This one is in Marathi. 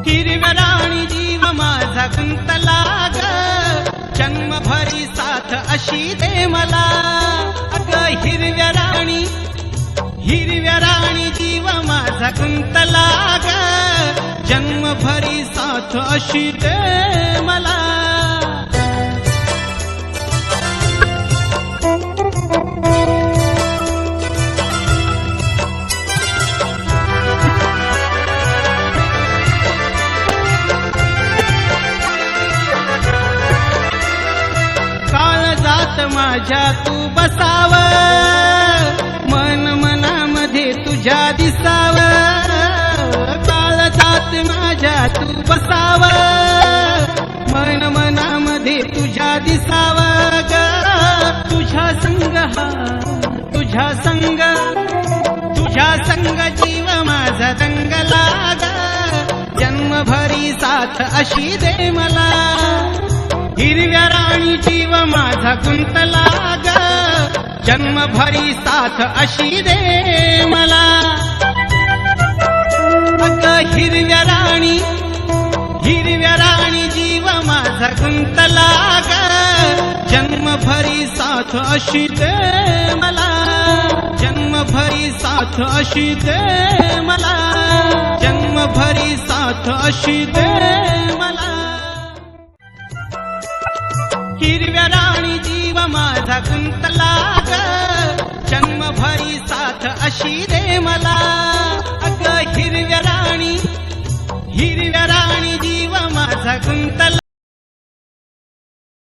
हिरव्या राणी जीव माझा गुंतला ग, जन्मभरी साथ अशी दे मला. अग हिरव्या राणी जीव माझा गुंतला ग, जन्मभरी साथ अशी दे मला. काळजात माझ्या तू बसाव, मन मनामध्ये तुझ्या दिसाव. काळजात माझ्या तू बसाव, मन मनामध्ये तुझ्या दिसाव ग. तुझ्या संग तुझ्या संग जीव माझा दंगला ग, जन्मभरी साथ अशी दे मला. हिरव्या राणी जीव माझा गुंतला ग, जन्मभरी साथ अशी दे मला. अग हिरव्या राणी जीव माझा गुंतला ग, जन्मभरी साथ अशी दे मला. जन्मभरी साथ अशी दे मला. जन्मभरी साथ अशी दे मला. हिरव्या राणी जीव माझा गुंतला ग, जन्मभरी साथ अशी दे मला. अग हिरव्या राणी जीव माझा गुंतला.